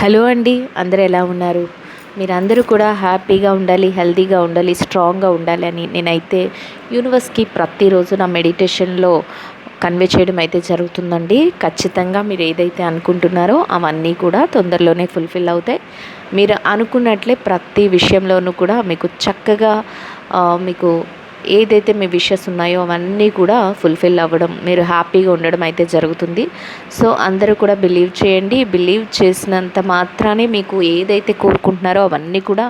Hello అండి, అందరూ ఎలా ఉన్నారు? మీరందరూ కూడా హ్యాపీగా ఉండాలి, హెల్తీగా ఉండాలి, స్ట్రాంగ్గా ఉండాలి అని నేనైతే యూనివర్స్కి ప్రతిరోజు నా మెడిటేషన్లో కన్వే చేయడం అయితే జరుగుతుందండి. ఖచ్చితంగా మీరు ఏదైతే అనుకుంటున్నారో అవన్నీ కూడా తొందరలోనే ఫుల్ఫిల్ అవుతాయి. మీరు అనుకున్నట్లే ప్రతి విషయంలోనూ కూడా మీకు చక్కగా మీకు ఏదైతే మీ విషెస్ ఉన్నాయో అవన్నీ కూడా ఫుల్ఫిల్ అవ్వడం, మీరు హ్యాపీగా ఉండడం అయితే జరుగుతుంది. సో అందరూ కూడా బిలీవ్ చేయండి. బిలీవ్ చేసినంత మాత్రానే మీకు ఏదైతే కోరుకుంటున్నారో అవన్నీ కూడా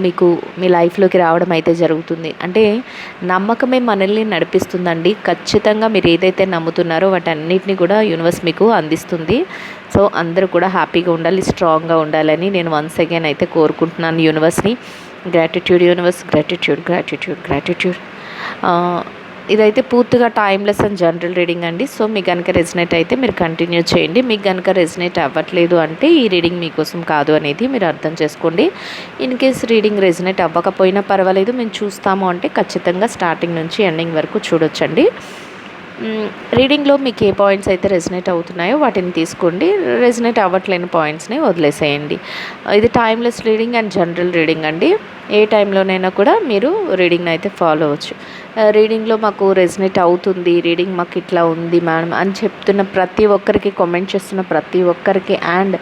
మీకు మీ లైఫ్లోకి రావడం అయితే జరుగుతుంది. అంటే నమ్మకమే మనల్ని నడిపిస్తుందండి. ఖచ్చితంగా మీరు ఏదైతే నమ్ముతున్నారో వాటన్నిటిని కూడా యూనివర్స్ మీకు అందిస్తుంది. సో అందరూ కూడా హ్యాపీగా ఉండాలి, స్ట్రాంగ్గా ఉండాలని నేను వన్స్ అగైన్ అయితే కోరుకుంటున్నాను యూనివర్స్ని. Gratitude universe, gratitude gratitude gratitude. ఇదైతే పూర్తిగా టైమ్లెస్ అండ్ జనరల్ రీడింగ్ అండి. సో మీకు కనుక రెజినేట్ అయితే మీరు కంటిన్యూ చేయండి. మీకు కనుక రెజినేట్ అవ్వట్లేదు అంటే ఈ రీడింగ్ మీకోసం కాదు అనేది మీరు అర్థం చేసుకోండి. ఇన్ కేస్ రీడింగ్ రెజినేట్ అవ్వకపోయినా పర్వాలేదు, మేము చూస్తాము అంటే ఖచ్చితంగా స్టార్టింగ్ నుంచి ఎండింగ్ వరకు చూడొచ్చండి. రీడింగ్లో మీకు ఏ పాయింట్స్ అయితే రెజినేట్ అవుతున్నాయో వాటిని తీసుకోండి. రెజినేట్ అవ్వట్లేని పాయింట్స్ని వదిలేసేయండి. ఇది timeless reading and general reading అండి. ఏ టైంలోనైనా కూడా మీరు రీడింగ్ని అయితే ఫాలో అవ్వచ్చు. రీడింగ్లో మాకు రెజినేట్ అవుతుంది, రీడింగ్ మాకు ఇట్లా ఉంది మేడం అని చెప్తున్న ప్రతి ఒక్కరికి, కామెంట్ చేస్తున్న ప్రతి ఒక్కరికి, అండ్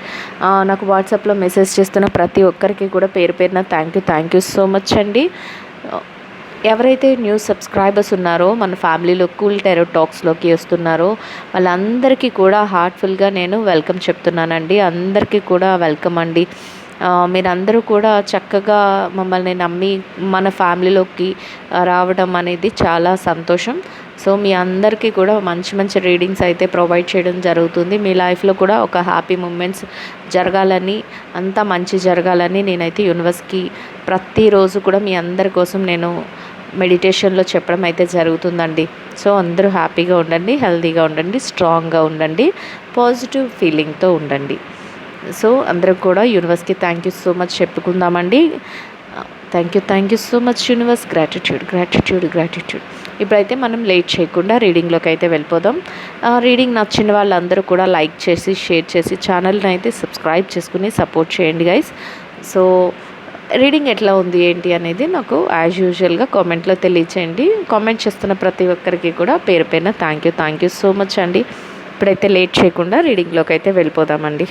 నాకు వాట్సాప్లో మెసేజ్ చేస్తున్న ప్రతి ఒక్కరికి కూడా పేరు పేరున థ్యాంక్ యూ సో మచ్ అండి. ఎవరైతే న్యూ సబ్స్క్రైబర్స్ ఉన్నారో మన ఫ్యామిలీలో కూల్ టారో టాక్స్లోకి వస్తున్నారో వాళ్ళందరికీ కూడా హార్ట్ఫుల్గా నేను వెల్కమ్ చెప్తున్నానండి. అందరికీ కూడా వెల్కమ్ అండి. మీరందరూ కూడా చక్కగా మమ్మల్ని నమ్మి మన ఫ్యామిలీలోకి రావడం అనేది చాలా సంతోషం. సో మీ అందరికీ కూడా మంచి మంచి రీడింగ్స్ అయితే ప్రొవైడ్ చేయడం జరుగుతుంది. మీ లైఫ్లో కూడా ఒక హ్యాపీ మూమెంట్స్ జరగాలని, అంతా మంచి జరగాలని నేనైతే యూనివర్స్కి ప్రతిరోజు కూడా మీ అందరి కోసం నేను మెడిటేషన్లో చెప్పడం అయితే జరుగుతుందండి. సో అందరూ హ్యాపీగా ఉండండి, హెల్తీగా ఉండండి, స్ట్రాంగ్గా ఉండండి, పాజిటివ్ ఫీలింగ్తో ఉండండి. సో అందరూ కూడా యూనివర్స్కి థ్యాంక్ యూ సో మచ్ చెప్పుకుందామండి. Thank you so much universe. Gratitude gratitude gratitude. ఇప్పుడైతే మనం లేట్ చేయకుండా రీడింగ్లోకి అయితే వెళ్ళిపోదాం. రీడింగ్ నచ్చిన వాళ్ళందరూ కూడా లైక్ చేసి, షేర్ చేసి, ఛానల్ని అయితే సబ్స్క్రైబ్ చేసుకుని సపోర్ట్ చేయండి గైస్. సో రీడింగ్ ఎట్లా ఉంది ఏంటి అనేది నాకు యాజ్ యూజువల్గా కామెంట్లో తెలియచేయండి. కామెంట్ చేస్తున్న ప్రతి ఒక్కరికి కూడా పేరు పేరున థ్యాంక్ యూ సో మచ్ అండి. ఇప్పుడైతే లేట్ చేయకుండా రీడింగ్లోకి అయితే వెళ్ళిపోదామండి.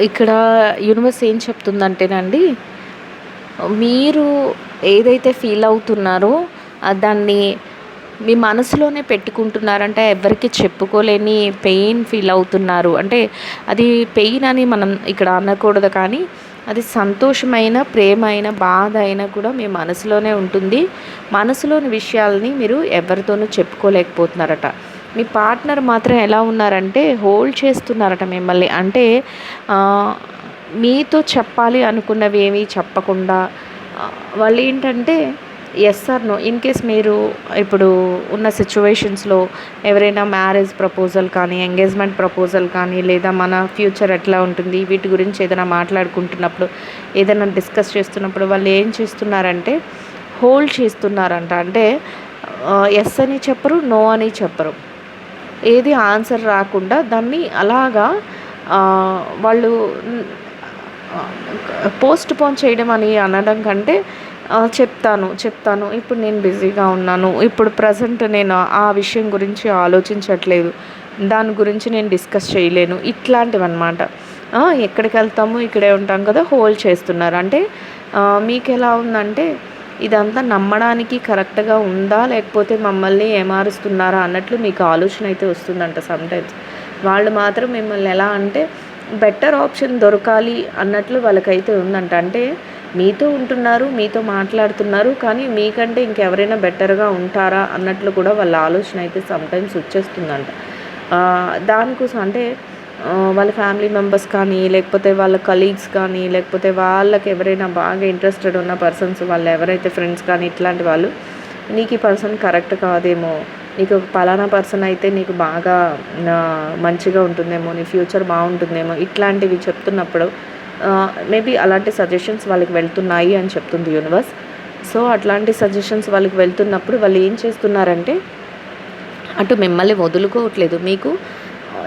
ఇక్కడ యూనివర్స్ ఏం చెప్తుందంటేనండి, మీరు ఏదైతే ఫీల్ అవుతున్నారో దాన్ని మీ మనసులోనే పెట్టుకుంటున్నారంటే ఎవరికి చెప్పుకోలేని పెయిన్ ఫీల్ అవుతున్నారు. అంటే అది పెయిన్ అని మనం ఇక్కడ అనకూడదు, కానీ అది సంతోషమైన, ప్రేమ అయినా, బాధ అయినా కూడా మీ మనసులోనే ఉంటుంది. మనసులోని విషయాల్ని మీరు ఎవరితోనూ చెప్పుకోలేకపోతున్నారట. మీ పార్ట్నర్ మాత్రం ఎలా ఉన్నారంటే హోల్డ్ చేస్తున్నారట మిమ్మల్ని. అంటే మీతో చెప్పాలి అనుకున్నవి ఏమీ చెప్పకుండా వాళ్ళు ఏంటంటే yes or no. In case మీరు ఇప్పుడు ఉన్న సిచ్యువేషన్స్లో ఎవరైనా మ్యారేజ్ ప్రపోజల్ కానీ, ఎంగేజ్మెంట్ ప్రపోజల్ కానీ, లేదా మన ఫ్యూచర్ ఎట్లా ఉంటుంది వీటి గురించి ఏదైనా మాట్లాడుకుంటున్నప్పుడు, ఏదైనా డిస్కస్ చేస్తున్నప్పుడు వాళ్ళు ఏం చేస్తున్నారంటే హోల్డ్ చేస్తున్నారంట. అంటే ఎస్ అని చెప్పరు, నో అని చెప్పరు, ఏది ఆన్సర్ రాకుండా దాన్ని అలాగా వాళ్ళు పోస్ట్ పోన్ చేయడం అని అనడం కంటే చెప్తాను ఇప్పుడు నేను బిజీగా ఉన్నాను, ఇప్పుడు ప్రజెంట్ నేను ఆ విషయం గురించి ఆలోచించట్లేదు, దాని గురించి నేను డిస్కస్ చేయలేను, ఇట్లాంటివి అనమాట. ఎక్కడికి వెళ్తాము, ఇక్కడే ఉంటాం కదా, హోల్డ్ చేస్తున్నారు. అంటే మీకు ఎలా ఉందంటే ఇదంతా నమ్మడానికి కరెక్ట్గా ఉందా, లేకపోతే మమ్మల్ని ఏమారుస్తున్నారా అన్నట్లు మీకు ఆలోచన అయితే వస్తుందంట సమ్టైమ్స్. వాళ్ళు మాత్రం మిమ్మల్ని ఎలా అంటే బెటర్ ఆప్షన్ దొరకాలి అన్నట్లు వాళ్ళకైతే ఉందంట. అంటే మీతో ఉంటున్నారు, మీతో మాట్లాడుతున్నారు, కానీ మీకంటే ఇంకెవరైనా బెటర్‌గా ఉంటారా అన్నట్లు కూడా వాళ్ళ ఆలోచన అయితే సమ్‌టైమ్స్ వచ్చేస్తుందంట. దానికోసం అంటే వాళ్ళ ఫ్యామిలీ మెంబర్స్ కానీ, లేకపోతే వాళ్ళ కలీగ్స్ కానీ, లేకపోతే వాళ్ళకి ఎవరైనా బాగా ఇంట్రెస్టెడ్ ఉన్న పర్సన్స్ వాళ్ళు ఎవరైతే ఫ్రెండ్స్ కానీ ఇట్లాంటి వాళ్ళు, నీకు ఈ పర్సన్ కరెక్ట్ కాదేమో, నీకు పలానా పర్సన్ అయితే నీకు బాగా మంచిగా ఉంటుందేమో, నీ ఫ్యూచర్ బాగుంటుందేమో ఇట్లాంటివి చెప్తున్నప్పుడు మేబీ అలాంటి సజెషన్స్ వాళ్ళకి వెళ్తున్నాయి అని చెప్తుంది యూనివర్స్. సో అట్లాంటి సజెషన్స్ వాళ్ళకి వెళ్తున్నప్పుడు వాళ్ళు ఏం చేస్తున్నారంటే అటు మిమ్మల్ని వదులుకోవట్లేదు, మీకు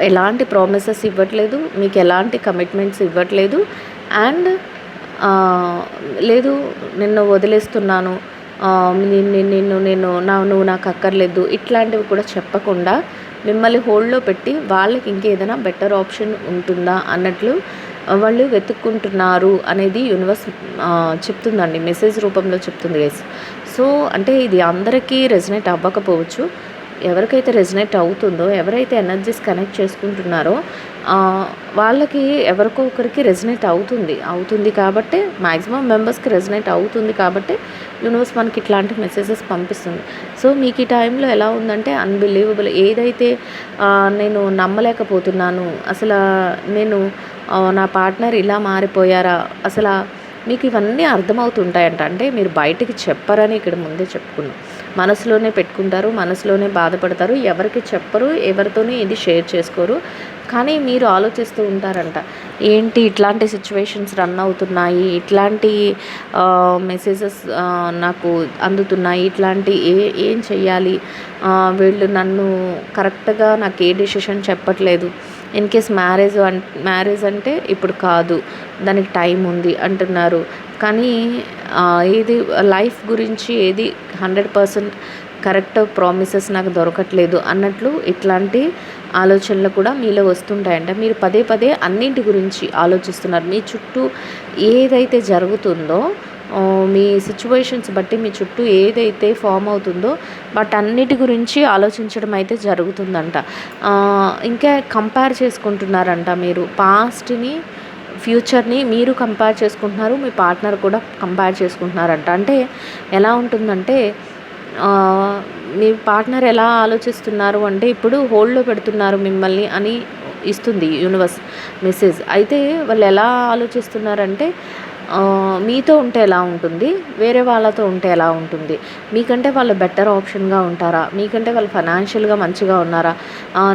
ఎలాంటి ప్రామిసెస్ ఇవ్వట్లేదు, మీకు ఎలాంటి కమిట్మెంట్స్ ఇవ్వట్లేదు. అండ్ లేదు నిన్ను వదిలేస్తున్నాను, నువ్వు నాకు అక్కర్లేదు ఇట్లాంటివి కూడా చెప్పకుండా మిమ్మల్ని హోల్డ్లో పెట్టి వాళ్ళకి ఇంకేదైనా బెటర్ ఆప్షన్ ఉంటుందా అన్నట్లు వాళ్ళు వెతుక్కుంటున్నారు అనేది యూనివర్స్ చెప్తుందండి, మెసేజ్ రూపంలో చెప్తుంది గైస్. సో అంటే ఇది అందరికీ రెజనేట్ అవ్వకపోవచ్చు. ఎవరికైతే రెజనేట్ అవుతుందో, ఎవరైతే ఎనర్జీస్ కనెక్ట్ చేసుకుంటున్నారో వాళ్ళకి ఎవరికో ఒకరికి రెజనేట్ అవుతుంది కాబట్టి మ్యాక్సిమం మెంబర్స్కి రెజనేట్ అవుతుంది కాబట్టి యూనివర్స్ మనకి ఇట్లాంటి మెసేజెస్ పంపిస్తుంది. సో మీకు ఈ టైంలో ఎలా ఉందంటే అన్బిలీవబుల్, ఏదైతే నేను నమ్మలేకపోతున్నాను అసలు, నేను నా పార్ట్నర్ ఇలా మారిపోయారా అసలు, మీకు ఇవన్నీ అర్థమవుతుంటాయంట. అంటే మీరు బయటికి చెప్పరని ఇక్కడ ముందే చెప్పుకున్నాం, మనసులోనే పెట్టుకుంటారు, మనసులోనే బాధపడతారు, ఎవరికి చెప్పరు, ఎవరితోని ఇది షేర్ చేసుకోరు. కానీ మీరు ఆలోచిస్తూ ఉంటారంట, ఏంటి ఇట్లాంటి సిచ్యువేషన్స్ రన్ అవుతున్నాయి, ఇట్లాంటి మెసేజెస్ నాకు అందుతున్నాయి, ఇట్లాంటి ఏం చెయ్యాలి, వీళ్ళు నన్ను కరెక్ట్గా నాకు ఏ డెసిషన్ చెప్పట్లేదు, ఇన్ కేస్ మ్యారేజ్ అంటే ఇప్పుడు కాదు, దానికి టైం ఉంది అంటున్నారు. కానీ ఏది లైఫ్ గురించి ఏది 100% కరెక్ట్ ప్రామిసెస్ నాకు దొరకట్లేదు అన్నట్లు ఇట్లాంటి ఆలోచనలు కూడా మీలో వస్తుంటాయంట. మీరు పదే పదే అన్నింటి గురించి ఆలోచిస్తున్నారు. మీ చుట్టూ ఏదైతే జరుగుతుందో, మీ సిచ్యువేషన్స్ బట్టి మీ చుట్టూ ఏదైతే ఫామ్ అవుతుందో వాటన్నిటి గురించి ఆలోచించడం అయితే జరుగుతుందంట. ఇంకా కంపేర్ చేసుకుంటున్నారంట, మీరు పాస్ట్ని ఫ్యూచర్ని మీరు కంపేర్ చేసుకుంటున్నారు, మీ పార్ట్నర్ కూడా కంపేర్ చేసుకుంటున్నారంట. అంటే ఎలా ఉంటుందంటే మీ పార్ట్నర్ ఎలా ఆలోచిస్తున్నారు అంటే ఇప్పుడు హోల్డ్లో పెడుతున్నారు మిమ్మల్ని అని ఇస్తుంది యూనివర్స్ మెసేజ్. అయితే వాళ్ళు ఎలా ఆలోచిస్తున్నారంటే మీతో ఉంటే ఎలా ఉంటుంది, వేరే వాళ్ళతో ఉంటే ఎలా ఉంటుంది, మీకంటే వాళ్ళు బెటర్ ఆప్షన్గా ఉంటారా, మీకంటే వాళ్ళు ఫైనాన్షియల్గా మంచిగా ఉన్నారా,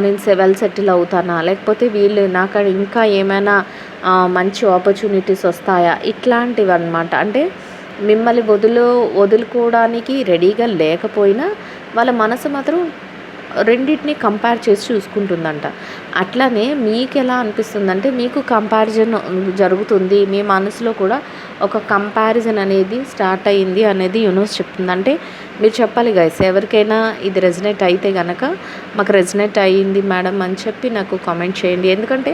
నేను వెల్ సెటిల్ అవుతానా, లేకపోతే వీళ్ళు నాకు ఇంకా ఏమైనా మంచి ఆపర్చునిటీస్ వస్తాయా, ఇట్లాంటివి అన్నమాట. అంటే మిమ్మల్ని వదులుకోవడానికి రెడీగా లేకపోయినా వాళ్ళ మనసు మాత్రం రెండింటిని కంపేర్ చేసి చూసుకుంటుందంట. అట్లానే మీకు ఎలా అనిపిస్తుందంటే మీకు కంపారిజన్ జరుగుతుంది, మీ మనసులో కూడా ఒక కంపారిజన్ అనేది స్టార్ట్ అయ్యింది అనేది యూనివర్స్ చెప్తుంది. అంటే మీరు చెప్పాలి గైస్, ఎవరికైనా ఇది రెజనేట్ అయితే కనుక మాకు రెజనేట్ అయ్యింది మేడం అని చెప్పి నాకు కామెంట్ చేయండి. ఎందుకంటే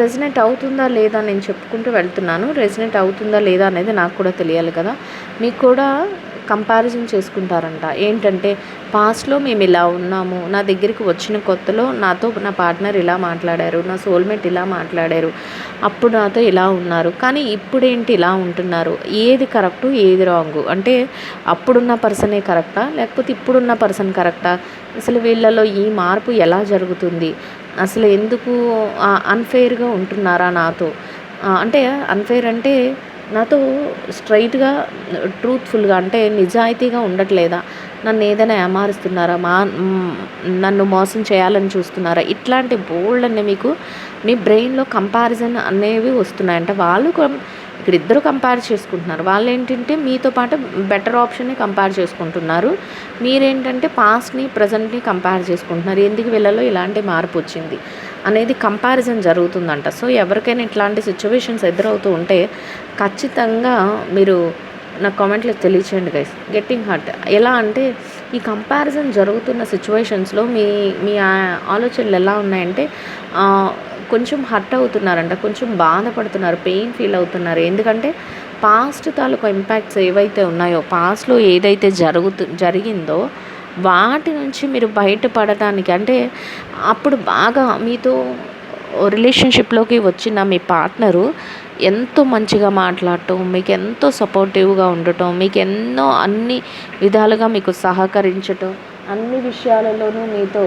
రెజనేట్ అవుతుందా లేదా నేను చెప్పుకుంటూ వెళ్తున్నాను, రెజనేట్ అవుతుందా లేదా అనేది నాకు కూడా తెలియాలి కదా. మీకు కూడా కంపారిజన్ చేసుకుంటారంట. ఏంటంటే పాస్ట్లో మేము ఇలా ఉన్నాము, నా దగ్గరికి వచ్చిన కొత్తలో నాతో నా పార్ట్నర్ ఇలా మాట్లాడారు, నా సోల్మేట్ ఇలా మాట్లాడారు, అప్పుడు నాతో ఇలా ఉన్నారు, కానీ ఇప్పుడేంటి ఇలా ఉంటున్నారు, ఏది కరెక్టు ఏది రాంగు, అంటే అప్పుడున్న పర్సనే కరెక్టా లేకపోతే ఇప్పుడున్న పర్సన్ కరెక్టా, అసలు వీళ్ళలో ఈ మార్పు ఎలా జరుగుతుంది, అసలు ఎందుకు అన్ఫెయిర్గా ఉంటున్నారా నాతో, అంటే అన్ఫెయిర్ అంటే నాతో స్ట్రైట్గా ట్రూత్ఫుల్గా అంటే నిజాయితీగా ఉండట్లేదా, నన్ను ఏదైనా ఏమారుస్తున్నారా, నన్ను మోసం చేయాలని చూస్తున్నారా, ఇట్లాంటి బోల్డ్ అన్నీ మీకు మీ బ్రెయిన్లో కంపారిజన్ అనేవి వస్తున్నాయంట. వాళ్ళు ఇక్కడ ఇద్దరు కంపేర్ చేసుకుంటున్నారు. వాళ్ళు ఏంటంటే మీతో పాటు బెటర్ ఆప్షన్ని కంపేర్ చేసుకుంటున్నారు, మీరేంటంటే పాస్ట్ని ప్రజెంట్ని కంపేర్ చేసుకుంటున్నారు. ఎందుకు వీళ్ళలో ఇలాంటి మార్పు వచ్చింది అనేది కంపారిజన్ జరుగుతుందంట. సో ఎవరికైనా ఇట్లాంటి సిచ్యువేషన్స్ ఎదురవుతూ ఉంటే ఖచ్చితంగా మీరు నాకు కామెంట్లో తెలియచేయండి గైస్. గెట్టింగ్ హర్ట్ ఎలా అంటే ఈ కంపారిజన్ జరుగుతున్న సిచ్యువేషన్స్లో మీ ఆలోచనలు ఎలా ఉన్నాయంటే కొంచెం హర్ట్ అవుతున్నారంట, కొంచెం బాధపడుతున్నారు, పెయిన్ ఫీల్ అవుతున్నారు. ఎందుకంటే పాస్ట్ తాలూకు ఇంపాక్ట్స్ ఏవైతే ఉన్నాయో, పాస్ట్లో ఏదైతే జరిగిందో వాటి నుంచి మీరు బయటపడటానికి, అంటే అప్పుడు బాగా మీతో రిలేషన్షిప్లోకి వచ్చిన మీ పార్ట్నరు ఎంతో మంచిగా మాట్లాడటం, మీకు ఎంతో సపోర్టివ్గా ఉండటం, మీకు ఎన్నో అన్ని విధాలుగా మీకు సహకరించటం, అన్ని విషయాలలోనూ మీతో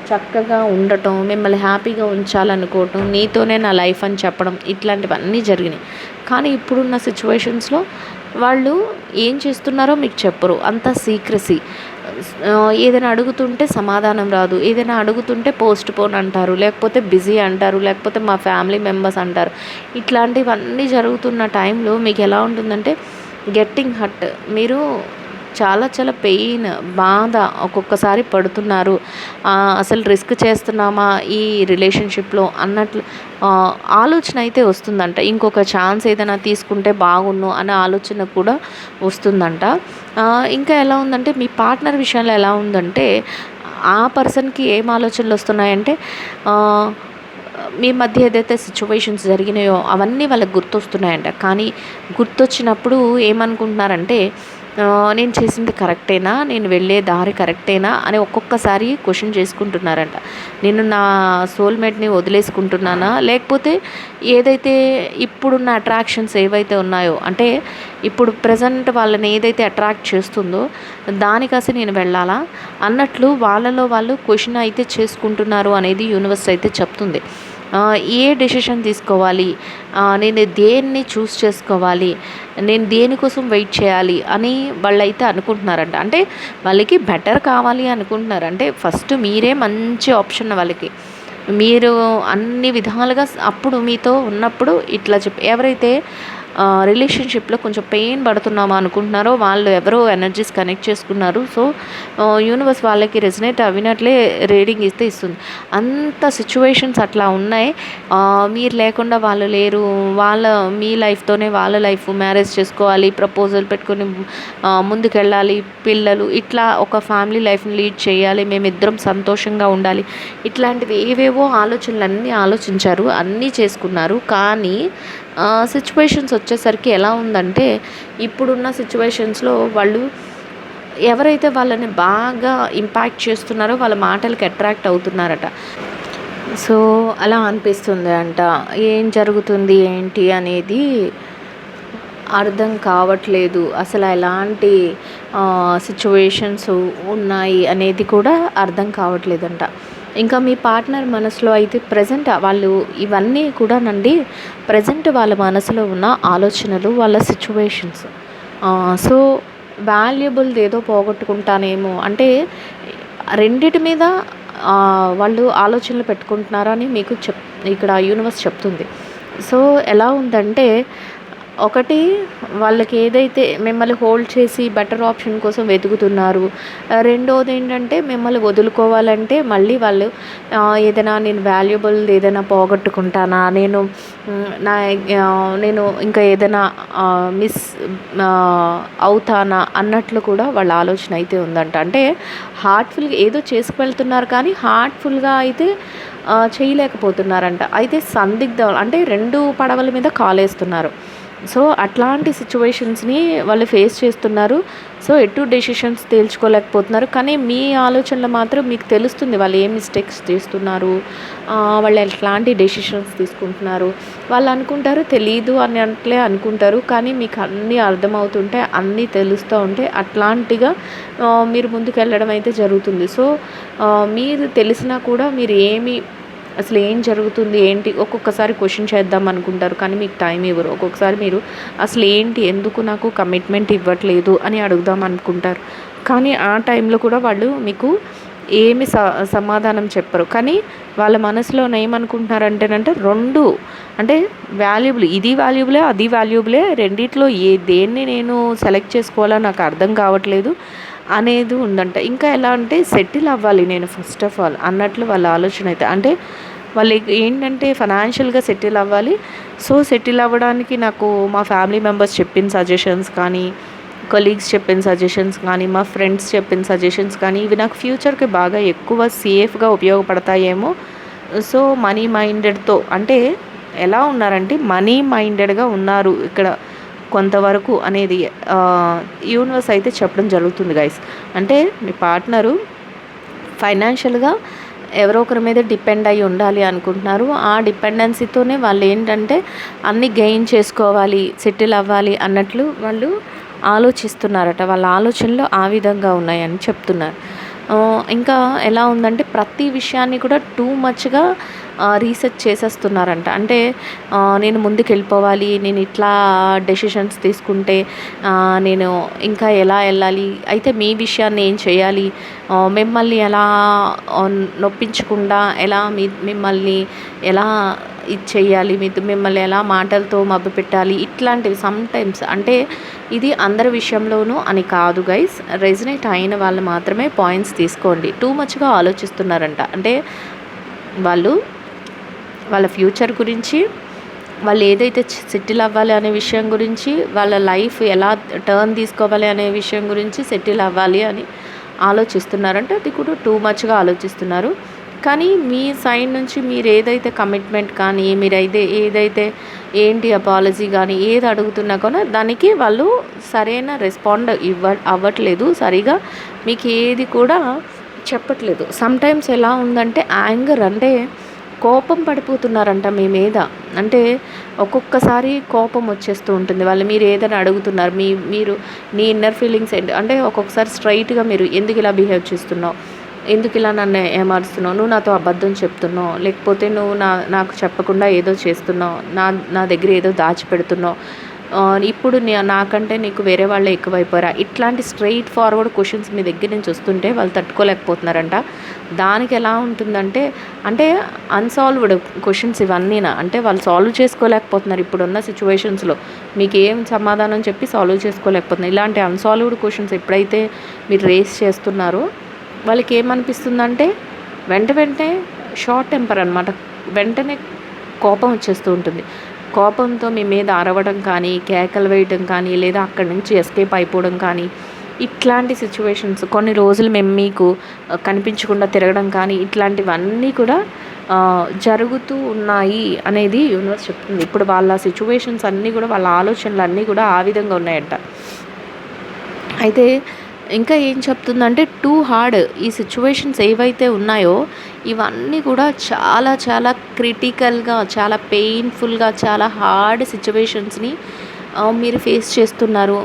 చక్కగా ఉండటం, మిమ్మల్ని హ్యాపీగా ఉంచాలనుకోవటం, నీతోనే నా లైఫ్ అని చెప్పడం, ఇట్లాంటివన్నీ జరిగినాయి. కానీ ఇప్పుడున్న సిచ్యువేషన్స్లో వాళ్ళు ఏం చేస్తున్నారో మీకు చెప్పరు, అంతా సీక్రసీ. ఏదైనా అడుగుతుంటే సమాధానం రాదు, ఏదైనా అడుగుతుంటే పోస్ట్ పోన్ అంటారు, లేకపోతే బిజీ అంటారు, లేకపోతే మా ఫ్యామిలీ మెంబర్స్ అంటారు. ఇట్లాంటివన్నీ జరుగుతున్న టైంలో మీకు ఎలా ఉంటుందంటే గెట్టింగ్ హర్ట్. మీరు చాలా చాలా పెయిన్, బాధ ఒక్కొక్కసారి పడుతున్నారు. అసలు రిస్క్ చేస్తున్నామా ఈ రిలేషన్షిప్లో అన్నట్లు ఆలోచన అయితే వస్తుందంట. ఇంకొక ఛాన్స్ ఏదైనా తీసుకుంటే బాగున్ను అనే ఆలోచన కూడా వస్తుందంట. ఇంకా ఎలా ఉందంటే మీ పార్ట్నర్ విషయంలో ఎలా ఉందంటే ఆ పర్సన్కి ఏం ఆలోచనలు వస్తున్నాయంటే మీ మధ్య ఏదైతే సిచ్యువేషన్స్ జరిగినాయో అవన్నీ వాళ్ళకి గుర్తొస్తున్నాయంట. కానీ గుర్తొచ్చినప్పుడు ఏమనుకుంటున్నారంటే నేను చేసింది కరెక్టేనా, నేను వెళ్ళే దారి కరెక్టేనా అని ఒక్కొక్కసారి క్వశ్చన్ చేసుకుంటున్నారంట. నేను నా సోల్మేట్ని వదిలేసుకుంటున్నానా, లేకపోతే ఏదైతే ఇప్పుడున్న అట్రాక్షన్స్ ఏవైతే ఉన్నాయో, అంటే ఇప్పుడు ప్రజెంట్ వాళ్ళని ఏదైతే అట్రాక్ట్ చేస్తుందో దానికసి నేను వెళ్ళాలా అన్నట్లు వాళ్ళలో వాళ్ళు క్వశ్చన్ అయితే చేసుకుంటున్నారు అనేది యూనివర్స్ అయితే చెప్తుంది. ఏ డెసిషన్ తీసుకోవాలి, నేను దేన్ని చూస్ చేసుకోవాలి, నేను దేనికోసం వెయిట్ చేయాలి అని వాళ్ళైతే అనుకుంటున్నారంట. అంటే వాళ్ళకి బెటర్ కావాలి అనుకుంటున్నారు. అంటే ఫస్ట్ మీరే మంచి ఆప్షన్ వాళ్ళకి. మీరు అన్ని విధాలుగా అప్పుడు మీతో ఉన్నప్పుడు ఇట్లా ఎవరైతే రిలేషన్షిప్లో కొంచెం పెయిన్ పడుతున్నామా అనుకుంటున్నారో వాళ్ళు ఎవరో ఎనర్జీస్ కనెక్ట్ చేసుకున్నారు. సో యూనివర్స్ వాళ్ళకి రెజనేట్ అవినట్లే రీడింగ్ ఇస్తుంది. అంత సిచ్యువేషన్స్ అట్లా ఉన్నాయి. మీరు లేకుండా వాళ్ళు లేరు, మీ లైఫ్తోనే వాళ్ళ లైఫ్, మ్యారేజ్ చేసుకోవాలి, ప్రపోజల్ పెట్టుకొని ముందుకెళ్ళాలి, పిల్లలు, ఇట్లా ఒక ఫ్యామిలీ లైఫ్ని లీడ్ చేయాలి, మేమిద్దరం సంతోషంగా ఉండాలి, ఇట్లాంటివి ఏవేవో ఆలోచనలు అన్నీ ఆలోచించారు, అన్నీ చేసుకున్నారు. కానీ సిచ్యువేషన్స్ వచ్చేసరికి ఎలా ఉందంటే ఇప్పుడున్న సిచ్యువేషన్స్లో వాళ్ళు ఎవరైతే వాళ్ళని బాగా ఇంపాక్ట్ చేస్తున్నారో వాళ్ళ మాటలకి అట్రాక్ట్ అవుతున్నారట. సో అలా అనిపిస్తుంది అంట. ఏం జరుగుతుంది ఏంటి అనేది అర్థం కావట్లేదు. అసలు ఎలాంటి సిచ్యువేషన్స్ ఉన్నాయి అనేది కూడా అర్థం కావట్లేదంట. ఇంకా మీ పార్ట్నర్ మనసులో అయితే ప్రజెంట్ వాళ్ళు ఇవన్నీ కూడానండి, ప్రజెంట్ వాళ్ళ మనసులో ఉన్న ఆలోచనలు, వాళ్ళ సిచ్యువేషన్స్. సో వాల్యుబుల్ది ఏదో పోగొట్టుకుంటానేమో అంటే రెండిటి మీద వాళ్ళు ఆలోచనలు పెట్టుకుంటున్నారని మీకు ఇక్కడ యూనివర్స్ చెప్తుంది. సో ఎలా ఉందంటే ఒకటి వాళ్ళకి ఏదైతే మిమ్మల్ని హోల్డ్ చేసి బెటర్ ఆప్షన్ కోసం వెతుకుతున్నారు. రెండోది ఏంటంటే మిమ్మల్ని వదులుకోవాలంటే మళ్ళీ వాళ్ళు ఏదైనా నేను వాల్యుబుల్ ఏదైనా పోగొట్టుకుంటానా, నేను ఇంకా ఏదైనా మిస్ అవుతానా అన్నట్లు కూడా వాళ్ళ ఆలోచన అయితే ఉందంట. అంటే హార్ట్ఫుల్గా ఏదో చేసుకువెళ్తున్నారు కానీ హార్ట్ఫుల్గా అయితే చేయలేకపోతున్నారంట. అయితే సందిగ్ధం అంటే రెండు పడవల మీద కాలేస్తున్నారు. సో అట్లాంటి సిచ్యువేషన్స్ని వాళ్ళు ఫేస్ చేస్తున్నారు. సో ఎటు డెసిషన్స్ తేల్చుకోలేకపోతున్నారు. కానీ మీ ఆలోచనలు మాత్రం మీకు తెలుస్తుంది వాళ్ళు ఏ మిస్టేక్స్ చేస్తున్నారు, వాళ్ళు ఎట్లాంటి డెసిషన్స్ తీసుకుంటున్నారు. వాళ్ళు అనుకుంటారు తెలీదు అని అట్లే అనుకుంటారు, కానీ మీకు అన్నీ అర్థమవుతుంటే అన్నీ తెలుస్తూ ఉంటే అట్లాంటిగా మీరు ముందుకు వెళ్ళడం అయితే జరుగుతుంది. సో మీరు తెలిసినా కూడా మీరు అసలు ఏం జరుగుతుంది ఏంటి ఒక్కొక్కసారి క్వశ్చన్ చేద్దాం అనుకుంటారు, కానీ మీకు టైం ఇవ్వరు. ఒక్కొక్కసారి మీరు అసలు ఏంటి, ఎందుకు నాకు కమిట్మెంట్ ఇవ్వట్లేదు అని అడుగుదాం అనుకుంటారు, కానీ ఆ టైంలో కూడా వాళ్ళు మీకు ఏమి సమాధానం చెప్పరు. కానీ వాళ్ళ మనసులో ఏమనుకుంటున్నారంటేనంటే రెండు అంటే వాల్యుబుల్, ఇది వాల్యుబులే అది వాల్యుబులే, రెండిట్లో దేన్ని నేను సెలెక్ట్ చేసుకోవాలో నాకు అర్థం కావట్లేదు అనేది ఉందంట. ఇంకా ఎలా అంటే సెటిల్ అవ్వాలి నేను ఫస్ట్ ఆఫ్ ఆల్ అన్నట్లు వాళ్ళ ఆలోచన అయితే. అంటే వాళ్ళకి ఏంటంటే ఫైనాన్షియల్గా సెటిల్ అవ్వాలి. సో సెటిల్ అవ్వడానికి నాకు మా ఫ్యామిలీ మెంబర్స్ చెప్పిన సజెషన్స్ కానీ, కొలీగ్స్ చెప్పిన సజెషన్స్ కానీ, మా ఫ్రెండ్స్ చెప్పిన సజెషన్స్ కానీ ఇవి నాకు ఫ్యూచర్కి బాగా ఎక్కువ సేఫ్గా ఉపయోగపడతాయేమో. సో మనీ మైండెడ్తో అంటే ఎలా ఉన్నారంటే మనీ మైండెడ్గా ఉన్నారు ఇక్కడ కొంతవరకు అనేది యూనివర్స్ అయితే చెప్పడం జరుగుతుంది గైస్. అంటే మీ పార్ట్నరు ఫైనాన్షియల్గా ఎవరో ఒకరి మీద డిపెండ్ అయ్యి ఉండాలి అనుకుంటున్నారు. ఆ డిపెండెన్సీతోనే వాళ్ళు ఏంటంటే అన్నీ గెయిన్ చేసుకోవాలి, సెటిల్ అవ్వాలి అన్నట్లు వాళ్ళు ఆలోచిస్తున్నారట. వాళ్ళ ఆలోచనలు ఆ విధంగా ఉన్నాయని చెప్తున్నారు. ఇంకా ఎలా ఉందంటే ప్రతి విషయాన్ని కూడా టూ మచ్‌గా రీసెర్చ్ చేసేస్తున్నారంట. అంటే నేను ముందుకెళ్ళిపోవాలి, నేను ఇట్లా డెసిషన్స్ తీసుకుంటే నేను ఇంకా ఎలా వెళ్ళాలి, అయితే మీ విషయాన్ని ఏం చేయాలి, మిమ్మల్ని ఎలా నొప్పించకుండా ఎలా మిమ్మల్ని ఎలా ఇది చెయ్యాలి, మిమ్మల్ని ఎలా మాటలతో మభ్యపెట్టాలి, ఇట్లాంటివి సమ్‌టైమ్స్ అంటే ఇది అందరి విషయంలోనూ అని కాదు గైస్. రెజొనేట్ అయిన వాళ్ళు మాత్రమే పాయింట్స్ తీసుకోండి. టూ మచ్‌గా ఆలోచిస్తున్నారంట. అంటే వాళ్ళ ఫ్యూచర్ గురించి, వాళ్ళు ఏదైతే సెటిల్ అవ్వాలి అనే విషయం గురించి, వాళ్ళ లైఫ్ ఎలా టర్న్ తీసుకోవాలి అనే విషయం గురించి సెటిల్ అవ్వాలి అని ఆలోచిస్తున్నారంటే అది కూడా టూ మచ్‌గా ఆలోచిస్తున్నారు. కానీ మీ సైడ్ నుంచి మీరు ఏదైతే కమిట్మెంట్ కానీ, ఏదైతే ఏంటి అపాలజీ కానీ ఏది అడుగుతున్నా కూడా దానికి వాళ్ళు సరైన రెస్పాండ్ అవ్వట్లేదు. సరిగా మీకు ఏది కూడా చెప్పట్లేదు. సమ్‌టైమ్స్ ఎలా ఉందంటే యాంగర్ అంటే కోపం పడిపోతున్నారంట మీ మీద. అంటే ఒక్కొక్కసారి కోపం వచ్చేస్తూ ఉంటుంది. మీరు ఏదైనా అడుగుతున్నారు, మీరు నీ ఇన్నర్ ఫీలింగ్స్ ఏంటి అంటే ఒక్కొక్కసారి స్ట్రైట్‌గా మీరు ఎందుకు ఇలా బిహేవ్ చేస్తున్నావు, ఎందుకు ఇలా నన్ను ఏమారుస్తున్నావు, నువ్వు నాతో అబద్ధం చెప్తున్నావు, లేకపోతే నువ్వు నాకు చెప్పకుండా ఏదో చేస్తున్నావు, నా దగ్గర ఏదో దాచిపెడుతున్నావు, ఇప్పుడు నాకంటే నీకు వేరే వాళ్ళే ఎక్కువైపోయారా, ఇట్లాంటి స్ట్రెయిట్ ఫార్వర్డ్ క్వశ్చన్స్ మీ దగ్గర నుంచి వస్తుంటే వాళ్ళు తట్టుకోలేకపోతున్నారంట. దానికి ఎలా ఉంటుందంటే అంటే అన్సాల్వ్డ్ క్వశ్చన్స్ ఇవన్నీనా, అంటే వాళ్ళు సాల్వ్ చేసుకోలేకపోతున్నారు ఇప్పుడున్న సిచ్యువేషన్స్లో. మీకు ఏం సమాధానం చెప్పి సాల్వ్ చేసుకోలేకపోతున్నారు. ఇలాంటి అన్సాల్వ్డ్ క్వశ్చన్స్ ఎప్పుడైతే మీరు రేస్ చేస్తున్నారో వాళ్ళకి ఏమనిపిస్తుందంటే వెంటనే షార్ట్ టెంపర్ అనమాట. వెంటనే కోపం వచ్చేస్తూ ఉంటుంది. కోపంతో మీ మీద అరవడం కానీ, కేకలు వేయడం కానీ, లేదా అక్కడి నుంచి ఎస్కేప్ అయిపోవడం కానీ, ఇట్లాంటి సిచ్యువేషన్స్ కొన్ని రోజులు మేము మీకు కనిపించకుండా తిరగడం కానీ, ఇట్లాంటివన్నీ కూడా జరుగుతూ ఉన్నాయి అనేది యూనివర్స్ చెప్తుంది. ఇప్పుడు వాళ్ళ సిచ్యువేషన్స్ అన్నీ కూడా, వాళ్ళ ఆలోచనలు అన్నీ కూడా ఆ విధంగా ఉన్నాయంట. అయితే ఇంకా ఏం చెప్తుందంటే టూ హార్డ్ ఈ సిచ్యువేషన్స్ ఏవైతే ఉన్నాయో ఇవన్నీ కూడా చాలా చాలా క్రిటికల్గా, చాలా పెయిన్ఫుల్గా, చాలా హార్డ్ సిచ్యువేషన్స్ని మీరు ఫేస్ చేస్తున్నారు.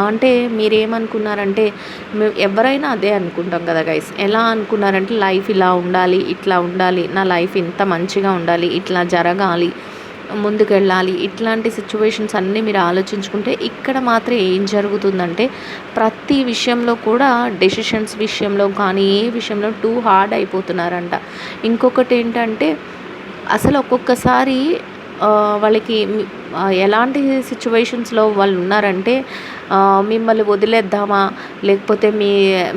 అంటే మీరేమనుకున్నారంటే ఎవరైనా అదే అనుకుంటాం కదా గైస్. ఎలా అనుకున్నారంటే లైఫ్ ఇలా ఉండాలి, ఇట్లా ఉండాలి, నా లైఫ్ ఇంత మంచిగా ఉండాలి, ఇట్లా జరగాలి, ముందుకెళ్ళాలి, ఇట్లాంటి సిచ్యువేషన్స్ అన్నీ మీరు ఆలోచించుకుంటే ఇక్కడ మాత్రం ఏం జరుగుతుందంటే ప్రతి విషయంలో కూడా డెసిషన్స్ విషయంలో కానీ ఏ విషయంలో టూ హార్డ్ అయిపోతున్నారంట. ఇంకొకటి ఏంటంటే అసలు ఒక్కొక్కసారి వాళ్ళకి ఎలాంటి సిచ్యువేషన్స్లో వాళ్ళు ఉన్నారంటే మిమ్మల్ని వదిలేద్దామా, లేకపోతే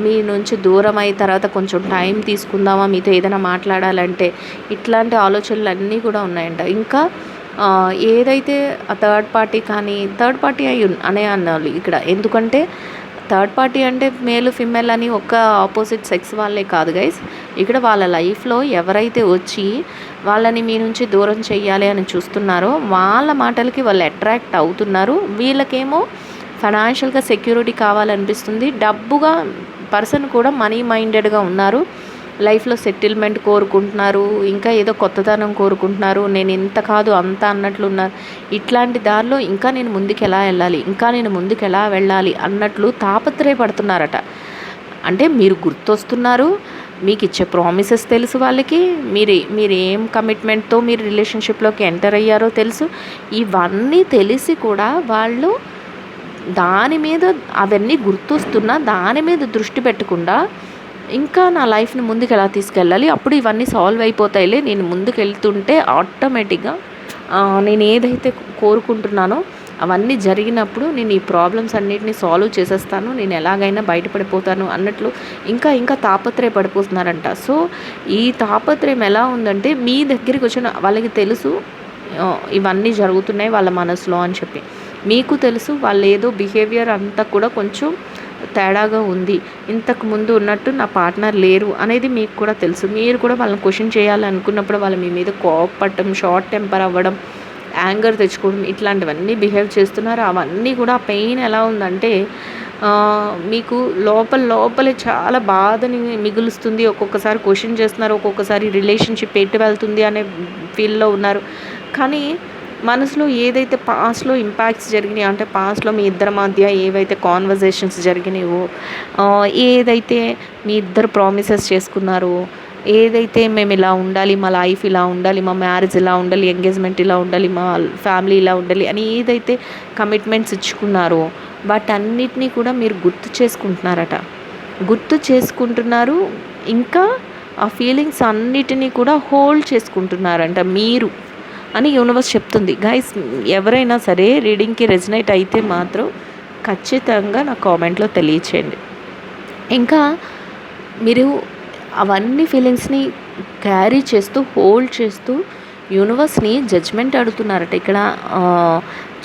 మీ నుంచి దూరం అయిన తర్వాత కొంచెం టైం తీసుకుందామా, మీతో ఏదైనా మాట్లాడాలంటే, ఇట్లాంటి ఆలోచనలు అన్నీ కూడా ఉన్నాయంట. ఇంకా ఏదైతే థర్డ్ పార్టీ అనే అనాలి ఇక్కడ. ఎందుకంటే థర్డ్ పార్టీ అంటే మేల్ ఫిమేల్ అని ఒక ఆపోజిట్ సెక్స్ వాళ్ళే కాదు గైస్. ఇక్కడ వాళ్ళ లైఫ్లో ఎవరైతే వచ్చి వాళ్ళని మీ నుంచి దూరం చెయ్యాలి అని చూస్తున్నారో వాళ్ళ మాటలకి వాళ్ళు అట్రాక్ట్ అవుతున్నారు. వీళ్ళకేమో ఫైనాన్షియల్గా సెక్యూరిటీ కావాలనిపిస్తుంది. డబ్బుగా పర్సన్ కూడా మనీ మైండెడ్గా ఉన్నారు. లైఫ్లో సెటిల్మెంట్ కోరుకుంటున్నారు, ఇంకా ఏదో కొత్తదనం కోరుకుంటున్నారు, నేను ఇంత కాదు అంత అన్నట్లున్నారు. ఇట్లాంటి దారిలో ఇంకా నేను ముందుకు ఎలా వెళ్ళాలి అన్నట్లు తాపత్రయపడుతున్నారట. అంటే మీరు గుర్తొస్తున్నారు, మీకు ఇచ్చే ప్రామిసెస్ తెలుసు వాళ్ళకి, మీరు ఏం కమిట్మెంట్తో మీరు రిలేషన్షిప్లోకి ఎంటర్ అయ్యారో తెలుసు. ఇవన్నీ తెలిసి కూడా వాళ్ళు దాని మీద అవన్నీ గుర్తొస్తున్నా దాని మీద దృష్టి పెట్టకుండా ఇంకా నా లైఫ్ని ముందుకు ఎలా తీసుకెళ్ళాలి, అప్పుడు ఇవన్నీ సాల్వ్ అయిపోతాయిలే, నేను ముందుకు వెళ్తుంటే ఆటోమేటిక్గా నేను ఏదైతే కోరుకుంటున్నానో అవన్నీ జరిగినప్పుడు నేను ఈ ప్రాబ్లమ్స్ అన్నిటిని సాల్వ్ చేసేస్తాను, నేను ఎలాగైనా బయటపడిపోతాను అన్నట్లు ఇంకా తాపత్రయపడిపోతున్నారంట. సో ఈ తాపత్రయం ఎలా ఉందంటే మీ దగ్గరికి వచ్చిన వాళ్ళకి తెలుసు ఇవన్నీ జరుగుతున్నాయి వాళ్ళ మనసులో అని చెప్పి. మీకు తెలుసు వాళ్ళు ఏదో బిహేవియర్ అంతా కూడా కొంచెం తేడాగా ఉంది, ఇంతకు ముందు ఉన్నట్టు నా పార్ట్నర్ లేరు అనేది మీకు కూడా తెలుసు. మీరు కూడా వాళ్ళని క్వశ్చన్ చేయాలనుకున్నప్పుడు వాళ్ళు మీ మీద కోపపడటం, షార్ట్ టెంపర్ అవ్వడం, యాంగర్ తెచ్చుకోవడం, ఇట్లాంటివన్నీ బిహేవ్ చేస్తున్నారు. అవన్నీ కూడా పెయిన్ ఎలా ఉందంటే మీకు లోపలే చాలా బాధని మిగులుస్తుంది. ఒక్కొక్కసారి క్వెషన్ చేస్తున్నారు. ఒక్కొక్కసారి రిలేషన్‌షిప్ ఎటు వెళ్తుంది అనే ఫీల్‌లో ఉన్నారు. కానీ మనసులో ఏదైతే పాస్ట్‌లో ఇంపాక్ట్స్ జరిగినాయో, అంటే పాస్ట్‌లో మీ ఇద్దరి మధ్య ఏవైతే కాన్వర్జేషన్స్ జరిగినాయో, ఏదైతే మీ ఇద్దరు ప్రామిసెస్ చేసుకున్నారో, ఏదైతే మేము ఇలా ఉండాలి, మా లైఫ్ ఇలా ఉండాలి, మా మ్యారేజ్ ఇలా ఉండాలి, ఎంగేజ్మెంట్ ఇలా ఉండాలి, మా ఫ్యామిలీ ఇలా ఉండాలి అని ఏదైతే కమిట్మెంట్స్ ఇచ్చుకున్నారో వాటన్నిటినీ కూడా మీరు గుర్తు చేసుకుంటున్నారు. ఇంకా ఆ ఫీలింగ్స్ అన్నిటినీ కూడా హోల్డ్ చేసుకుంటున్నారంట మీరు అని యూనివర్స్ చెప్తుంది. గైస్, ఎవరైనా సరే రీడింగ్కి రెజనేట్ అయితే మాత్రం ఖచ్చితంగా నా కామెంట్లో తెలియచేయండి. ఇంకా మీరు అవన్నీ ఫీలింగ్స్ని క్యారీ చేస్తూ హోల్డ్ చేస్తూ యూనివర్స్ని జడ్జ్మెంట్ అడుగుతున్నారట. ఇక్కడ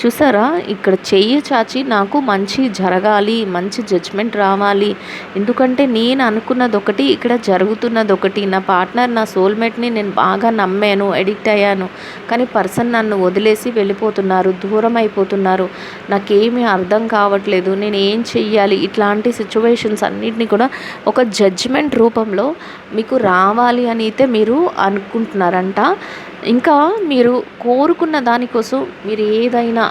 చూసారా, ఇక్కడ చెయ్యి చాచి నాకు మంచి జరగాలి, మంచి జడ్జ్మెంట్ రావాలి, ఎందుకంటే నేను అనుకున్నది ఒకటి, ఇక్కడ జరుగుతున్నది ఒకటి. నా పార్ట్నర్, నా సోల్మేట్ని నేను బాగా నమ్మాను, ఎడిక్ట్ అయ్యాను, కానీ పర్సన్ నన్ను వదిలేసి వెళ్ళిపోతున్నారు, దూరం అయిపోతున్నారు, నాకేమీ అర్థం కావట్లేదు, నేను ఏం చెయ్యాలి. ఇట్లాంటి సిచ్యువేషన్స్ అన్నిటిని కూడా ఒక జడ్జ్మెంట్ రూపంలో మీకు రావాలి అని అయితే మీరు అనుకుంటున్నారంట. ఇంకా మీరు కోరుకున్న దానికోసం మీరు ఏదైనా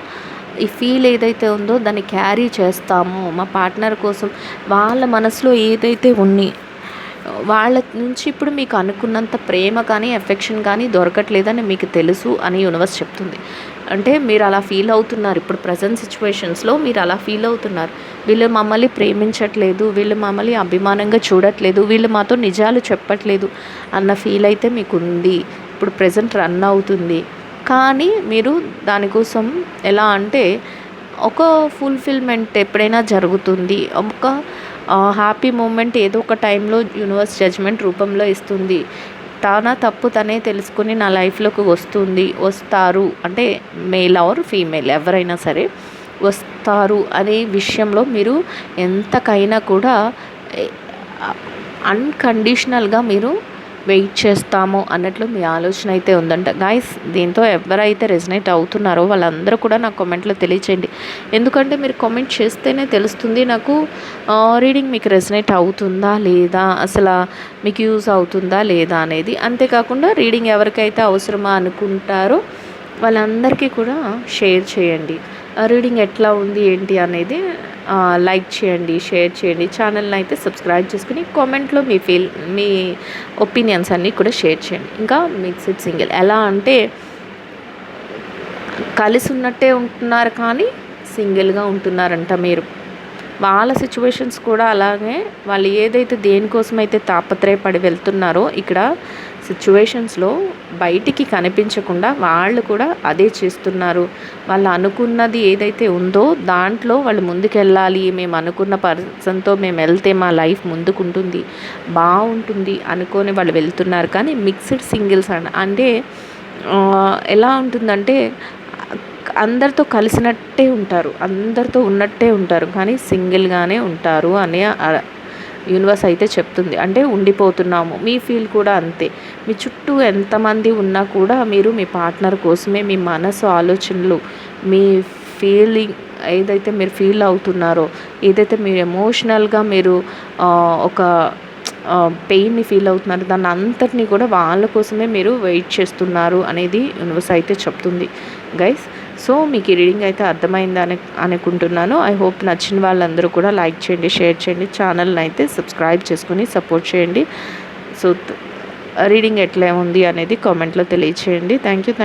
ఈ ఫీల్ ఏదైతే ఉందో దాన్ని క్యారీ చేస్తాము. మా పార్ట్నర్ కోసం వాళ్ళ మనసులో ఏదైతే వాళ్ళ నుంచి ఇప్పుడు మీకు అనుకున్నంత ప్రేమ కానీ ఎఫెక్షన్ కానీ దొరకట్లేదని మీకు తెలుసు అని యూనివర్స్ చెప్తుంది. అంటే మీరు అలా ఫీల్ అవుతున్నారు. ఇప్పుడు ప్రజెంట్ సిచ్యువేషన్స్లో మీరు అలా ఫీల్ అవుతున్నారు. వీళ్ళు మమ్మల్ని ప్రేమించట్లేదు, వీళ్ళు మమ్మల్ని అభిమానంగా చూడట్లేదు, వీళ్ళు మాతో నిజాలు చెప్పట్లేదు అన్న ఫీల్ అయితే మీకు ఉంది. ఇప్పుడు ప్రజెంట్ రన్ అవుతుంది. కానీ మీరు దానికోసం ఎలా అంటే ఒక ఫుల్ఫిల్మెంట్ ఎప్పుడైనా జరుగుతుంది. ఒక హ్యాపీ మూమెంట్ ఏదో ఒక టైంలో యూనివర్స్ జడ్జ్మెంట్ రూపంలో ఇస్తుంది. తన తప్పు తనే తెలుసుకుని నా లైఫ్లోకి వస్తారు. అంటే మేల్ ఆర్ ఫీమేల్ ఎవరైనా సరే వస్తారు అనే విషయంలో మీరు ఎంతకైనా కూడా అన్కండిషనల్గా మీరు వెయిట్ చేస్తాము అన్నట్లు మీ ఆలోచన అయితే ఉందంట. గాయస్, దీంతో ఎవరైతే రెజనేట్ అవుతున్నారో వాళ్ళందరూ కూడా నాకు కామెంట్లో తెలియచేయండి. ఎందుకంటే మీరు కామెంట్ చేస్తేనే తెలుస్తుంది నాకు రీడింగ్ మీకు రెజనేట్ అవుతుందా లేదా, అసలు మీకు యూజ్ అవుతుందా లేదా అనేది. అంతేకాకుండా రీడింగ్ ఎవరికైతే అవసరమా అనుకుంటారో వాళ్ళందరికీ కూడా షేర్ చేయండి. రీడింగ్ ఎట్లా ఉంది ఏంటి అనేది లైక్ చేయండి, షేర్ చేయండి. ఛానల్ని అయితే సబ్స్క్రైబ్ చేసుకుని కామెంట్లో మీ ఒపీనియన్స్ అన్నీ కూడా షేర్ చేయండి. ఇంకా మిక్స్డ్ సింగిల్ ఎలా అంటే కలిసి ఉన్నట్టే ఉంటున్నారు కానీ సింగిల్గా ఉంటున్నారంట మీరు. వాళ్ళ సిచ్యువేషన్స్ కూడా అలాగే, వాళ్ళు ఏదైతే దేనికోసమైతే తాపత్రయపడి వెళ్తున్నారో ఇక్కడ సిచ్యువేషన్స్లో బయటికి కనిపించకుండా వాళ్ళు కూడా అదే చేస్తున్నారు. వాళ్ళు అనుకున్నది ఏదైతే ఉందో దాంట్లో వాళ్ళు ముందుకెళ్ళాలి, మేము అనుకున్న పర్సన్తో మేము వెళ్తే మా లైఫ్ ముందుకుంటుంది, బాగుంటుంది అనుకొని వాళ్ళు వెళ్తున్నారు. కానీ మిక్స్డ్ సింగిల్స్ అంటే ఎలా ఉంటుందంటే అందరితో కలిసినట్టే ఉంటారు, అందరితో ఉన్నట్టే ఉంటారు, కానీ సింగిల్గానే ఉంటారు అనే యూనివర్స్ అయితే చెప్తుంది. అంటే ఉండిపోతున్నాము. మీ ఫీల్ కూడా అంతే. మీ చుట్టూ ఎంతమంది ఉన్నా కూడా మీరు మీ పార్ట్నర్ కోసమే మీ మనసు ఆలోచనలు, మీ ఫీలింగ్ ఏదైతే మీరు ఫీల్ అవుతున్నారో, ఏదైతే మీరు ఎమోషనల్గా మీరు ఒక పెయిన్ని ఫీల్ అవుతున్నారు, దాన్ని అంతటినీ కూడా వాళ్ళ కోసమే మీరు వెయిట్ చేస్తున్నారు అనేది యూనివర్స్ అయితే చెప్తుంది. గైస్, సో మీకు ఈ రీడింగ్ అయితే అర్థమైందని అనుకుంటున్నాను. ఐ హోప్ నచ్చిన వాళ్ళందరూ కూడా లైక్ చేయండి, షేర్ చేయండి, ఛానల్ని అయితే సబ్స్క్రైబ్ చేసుకుని సపోర్ట్ చేయండి. సో రీడింగ్ ఎట్లా ఉంది అనేది కామెంట్లో తెలియచేయండి. Thank you.